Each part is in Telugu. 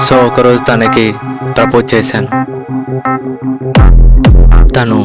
సో ఒకరోజు తనకి ప్రపోజ్ చేశాను. తను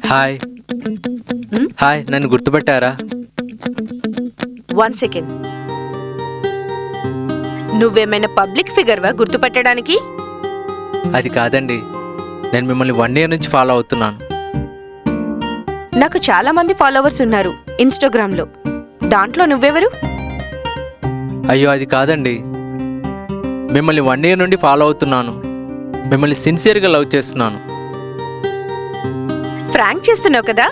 హాయ్ హాయ్ నన్ను గుర్తుపట్టారా? 1 సెకండ్. నువ్వేమైనా పబ్లిక్ ఫిగర్వా గుర్తుపట్టడానికి? అది కాదండి, నేను మిమ్మల్ని 1 year నుంచి ఫాలో అవుతున్నాను. నాకు చాలా మంది ఫాలోవర్స్ ఉన్నారు ఇన్స్టాగ్రామ్లో. దాంట్లో నువ్వెవరు? అయ్యో అది కాదండి, మిమ్మల్ని 1 year నుండి ఫాలో అవుతున్నాను. మిమ్మల్ని సిన్సియర్గా లవ్ చేస్తున్నాను. ఫ్రాంక్ చేస్తున్నావు కదా?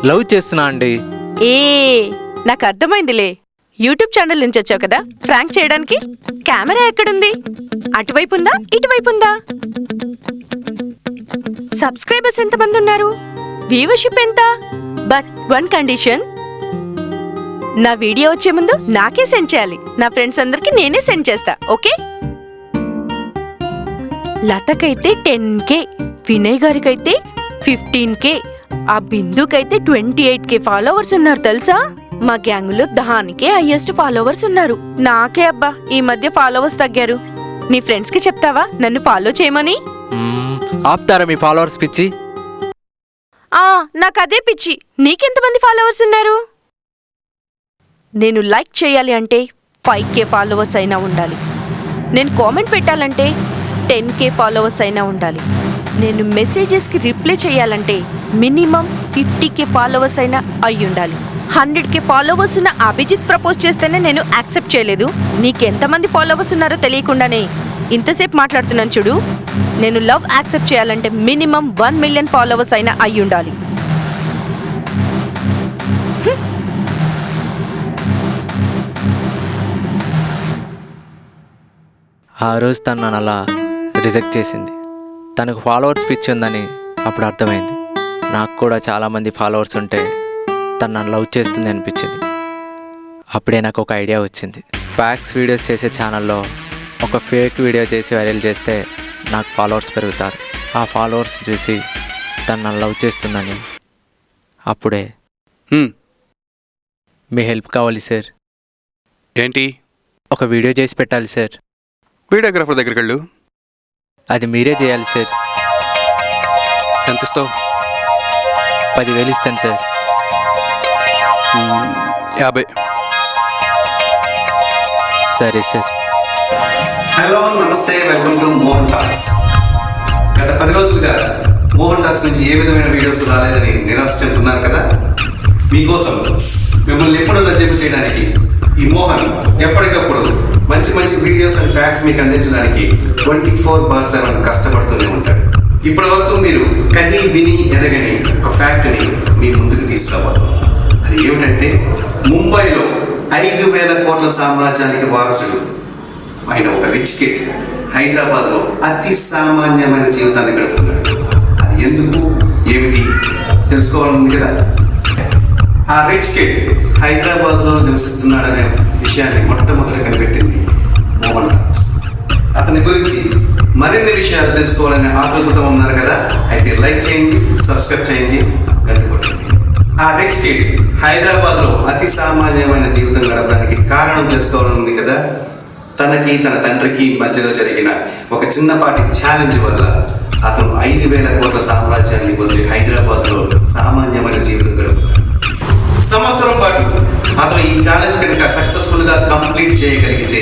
లవ్ చేస్తున్నా అండి. ఏ నాకు అర్థమైందిలే. యూట్యూబ్ ఛానల్ నుంచి వచ్చావు కదా ఫ్రాంక్ చేయడానికి. కెమెరా ఎక్కడుంది? అటువైపు ఉందా ఇటువైపు ఉందా? సబ్స్క్రైబర్స్ ఎంతమంది ఉన్నారు? వ్యూవర్షిప్ ఎంత? బట్ 1 కండిషన్, నా వీడియో వచ్చే ముందు నాకే సెండ్ చేయాలి. నా ఫ్రెండ్స్ అందరికి నేనే సెండ్ చేస్తా, ఓకే? లతకైతే 10K, వినయ్ గారికైతే 15K, ఆ బిందుకైతే 28K ఫాలోవర్స్ ఉన్నారు తెలుసా? మా గ్యాంగులో దానికే హైయెస్ట్ ఫాలోవర్స్ ఉన్నారు. నాకే అబ్బా ఈ మధ్య ఫాలోవర్స్ తగ్గారు. నీ ఫ్రెండ్స్ కి చెప్తావా నన్ను ఫాలో చేయమని? ఆపుతారా మీ ఫాలోవర్స్ పిచ్చి? నాకు అదే పిచ్చి. నీకెంతమంది ఫాలోవర్స్ ఉన్నారు? నేను లైక్ చేయాలి అంటే 5K ఫాలోవర్స్ అయినా ఉండాలి. నేను కామెంట్ పెట్టాలంటే 10K ఫాలోవర్స్ అయినా ఉండాలి. నేను మెసేజెస్కి రిప్లై చేయాలంటే మినిమం 50K ఫాలోవర్స్ అయినా అయి ఉండాలి. 100K ఫాలోవర్స్ ఉన్న అభిజిత్ ప్రపోజ్ చేస్తేనే నేను యాక్సెప్ట్ చేయలేదు. నీకెంతమంది ఫాలోవర్స్ ఉన్నారో తెలియకుండానే ఇంతసేపు మాట్లాడుతున్నాను చూడు. నేను లవ్ యాక్సెప్ట్ చేయాలంటే మినిమం 1 million ఫాలోవర్స్ అయినా అయి ఉండాలి. ఆ రోజు తను నన్ను అలా రిజెక్ట్ చేసింది. తనకు ఫాలోవర్స్ పిచ్చి ఉందని అప్పుడు అర్థమైంది. నాకు కూడా చాలామంది ఫాలోవర్స్ ఉంటే తను నన్ను లవ్ చేస్తుంది అనిపించింది. అప్పుడే నాకు ఒక ఐడియా వచ్చింది. ఫ్యాక్స్ వీడియోస్ చేసే ఛానల్లో ఒక ఫేక్ వీడియో చేసి వైరల్ చేస్తే నాకు ఫాలోవర్స్ పెరుగుతారు. ఆ ఫాలోవర్స్ చూసి తను నన్ను లవ్ చేస్తుందని అప్పుడే మీ హెల్ప్ కావాలి సార్. ఏంటి? ఒక వీడియో చేసి పెట్టాలి సార్. వీడియోగ్రాఫర్ దగ్గరికి వెళ్ళు. అది మీరే చేయాలి సార్. ఎంత ఇస్తావు? 10,000 ఇస్తాను సార్. 50. సరే సార్. హలో నమస్తే, వెల్కమ్ టు మోహన్ టాక్స్. గత 10 రోజులుగా మోహన్ టాక్స్ నుంచి ఏ విధమైన వీడియోస్ రాలేదని నిరాశ చెందుతున్నారు కదా. మీకోసం మిమ్మల్ని ఎప్పుడూ లజ్జకు చేయడానికి ఈ మోహన్ ఎప్పటికప్పుడు మంచి మంచి వీడియోస్ అండ్ ఫ్యాక్ట్స్ మీకు అందించడానికి 24/7 కష్టపడుతూనే ఉంటాడు. ఇప్పటి వరకు మీరు కని విని ఎరగని ఒక ఫ్యాక్ట్ని మీ ముందుకు తీసుకురాబోతున్నారు. అది ఏమిటంటే ముంబైలో 5,000 కోట్ల సామ్రాజ్యానికి వారసుడు ఆయన ఒక రిచ్ కిడ్ హైదరాబాద్లో అతి సామాన్యమైన జీవితాన్ని గడుపుతున్నాడు. అది ఎందుకు ఏమిటి తెలుసుకోవాలని కదా. ఆ రిచ్ కిడ్ హైదరాబాద్లో నివసిస్తున్నాడనే విషయాన్ని మొట్టమొదటి కనిపెట్టింది మోహన్ టాక్స్. అతని గురించి మరిన్ని విషయాలు తెలుసుకోవాలనే ఆతృతతో ఉన్నారు కదా, అయితే లైక్ చేయండి, సబ్స్క్రైబ్ చేయండి, గంట కొట్టండి. ఆ రిచ్ కిడ్ హైదరాబాద్లో అతి సామాన్యమైన జీవితం గడపడానికి కారణం తెలుసుకోవాలని ఉంది కదా. తనకి తన తండ్రికి మధ్యలో జరిగిన ఒక చిన్నపాటి ఛాలెంజ్ వల్ల అతను 5,000 కోట్ల సామ్రాజ్యాన్ని వదిలి హైదరాబాద్లో సామాన్యమైన జీవితం గడుపుతాడు. సంవత్సరం పాటు అతను ఈ ఛాలెంజ్ కనుక సక్సెస్ఫుల్గా కంప్లీట్ చేయగలిగితే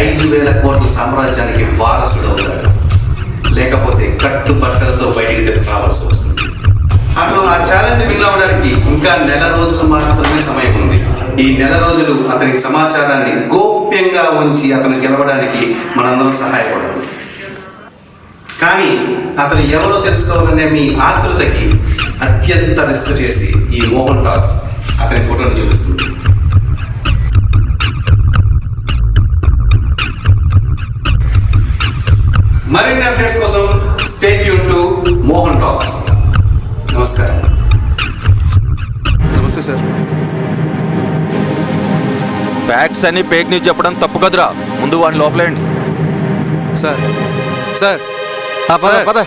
5,000 కోట్ల సామ్రాజ్యానికి వారసుడు అవుతాడు. లేకపోతే కట్టుబట్టలతో బయటికి తెప్పి రావాల్సి వస్తుంది. అతను ఆ ఛాలెంజ్ విన్ అవ్వడానికి ఇంకా నెల రోజులు మాత్రమే సమయం ఉంది. ఈ నెల రోజులు అతనికి సమాచారాన్ని గోప్యంగా ఉంచి అతను గెలవడానికి మనందరం సహాయపడతాం. కానీ అతను ఎవరో తెలుసుకోవాలనే మీ ఆతృతకి అత్యంత రిస్క్ చేసి ఈ మోహన్ టాక్స్ అతని ఫోటోని చూపిస్తుంది. మరిన్ని అప్డేట్స్ కోసం stay tune to Mohan talks. నమస్కారం. నమస్తే సార్. ఫ్యాక్ట్స్ అని ఫేక్ న్యూస్ చెప్పడం తప్పు కదరా. ముందు వాడిని లోపలేయండి. సార్ సార్ పద.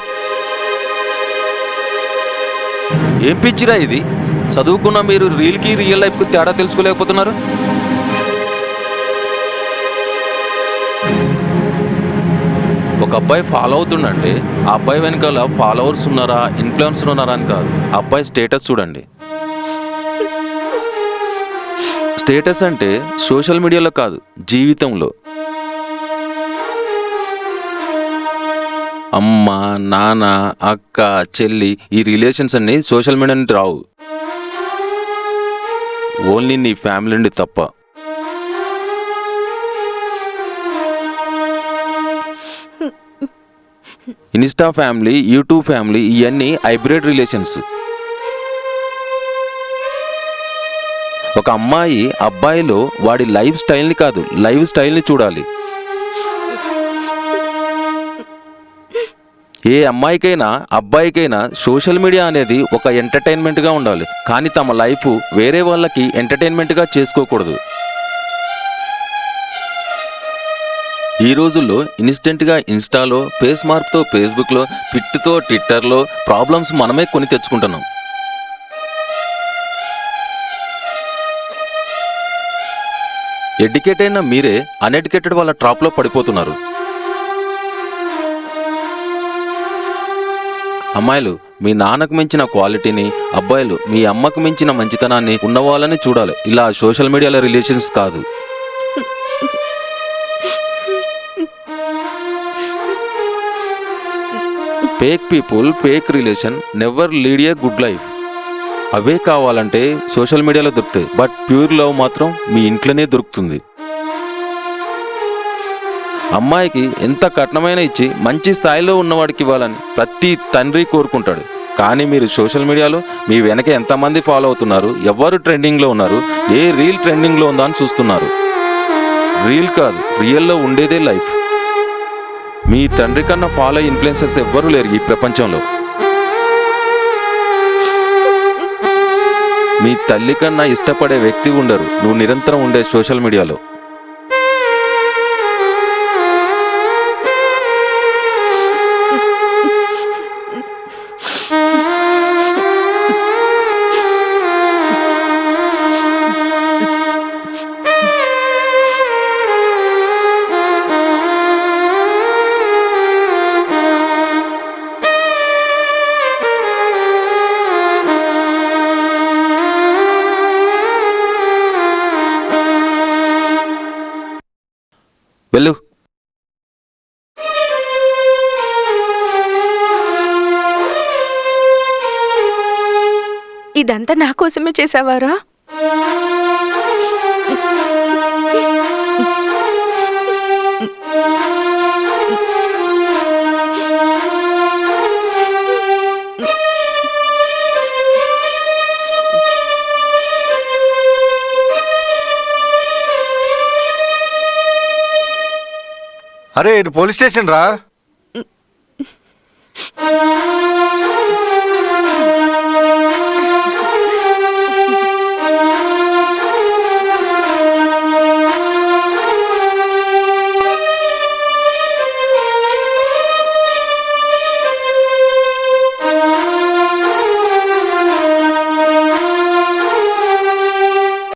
ఏం పిచ్చిరా ఇది? చదువుకున్న మీరు రీల్కి రియల్ లైఫ్కి తేడా తెలుసుకోలేకపోతున్నారు. ఒక అబ్బాయి ఫాలో అవుతుండంటే ఆ అబ్బాయి వెనకాల ఫాలోవర్స్ ఉన్నారా, ఇన్ఫ్లుయెన్సర్ ఉన్నారా అని కాదు, ఆ అబ్బాయి స్టేటస్ చూడండి. స్టేటస్ అంటే సోషల్ మీడియాలో కాదు, జీవితంలో. అమ్మ, నాన్న, అక్క, చెల్లి, ఈ రిలేషన్స్ అన్నీ సోషల్ మీడియా నుండి రావు. ఓన్లీ నీ ఫ్యామిలీ నుండి తప్ప. ఇన్స్టా ఫ్యామిలీ, యూట్యూబ్ ఫ్యామిలీ, ఇవన్నీ హైబ్రిడ్ రిలేషన్స్. ఒక అమ్మాయి అబ్బాయిలో వాడి లైఫ్ స్టైల్ని కాదు, లైఫ్ స్టైల్ని చూడాలి. ఏ అమ్మాయికైనా అబ్బాయికైనా సోషల్ మీడియా అనేది ఒక ఎంటర్టైన్మెంట్గా ఉండాలి, కానీ తమ లైఫ్ వేరే వాళ్ళకి ఎంటర్టైన్మెంట్గా చేసుకోకూడదు. ఈ రోజుల్లో ఇన్స్టెంట్గా ఇన్స్టాలో, ఫేస్ మార్క్తో ఫేస్బుక్లో, ట్విట్తో ట్విట్టర్లో ప్రాబ్లమ్స్ మనమే కొని తెచ్చుకుంటున్నాం. ఎడ్యుకేట్ అయిన మీరే అన్ఎడ్యుకేటెడ్ వాళ్ళ ట్రాప్లో పడిపోతున్నారు. అమ్మాయిలు మీ నాన్నకు మించిన క్వాలిటీని, అబ్బాయిలు మీ అమ్మకు మించిన మంచితనాన్ని ఉన్నవాళ్ళని చూడాలి. ఇలా సోషల్ మీడియాలో రిలేషన్స్ కాదు. Fake people, fake relation never lead a good life. అవే కావాలంటే సోషల్ మీడియాలో దొరుకుతాయి, బట్ ప్యూర్ లవ్ మాత్రం మీ ఇంట్లోనే దొరుకుతుంది. అమ్మాయికి ఎంత కట్నమైన ఇచ్చి మంచి స్థాయిలో ఉన్నవాడికి ఇవ్వాలని ప్రతి తండ్రి కోరుకుంటాడు. కానీ మీరు సోషల్ మీడియాలో మీ వెనక ఎంతమంది ఫాలో అవుతున్నారు, ఎవరు ట్రెండింగ్లో ఉన్నారు, ఏ రీల్ ట్రెండింగ్లో ఉందా అని చూస్తున్నారు. రీల్ కాదు, రియల్లో ఉండేదే లైఫ్. మీ తండ్రి కన్నా ఫాలో ఇన్ఫ్లుయెన్సర్స్ ఎవ్వరూ లేరు ఈ ప్రపంచంలో. మీ తల్లి కన్నా ఇష్టపడే వ్యక్తి ఉండరు నువ్వు నిరంతరం ఉండే సోషల్ మీడియాలో. వెళ్ళు. ఇదంతా నా కోసమే చేసావారా? అరే ఇది పోలీస్ స్టేషన్ రా.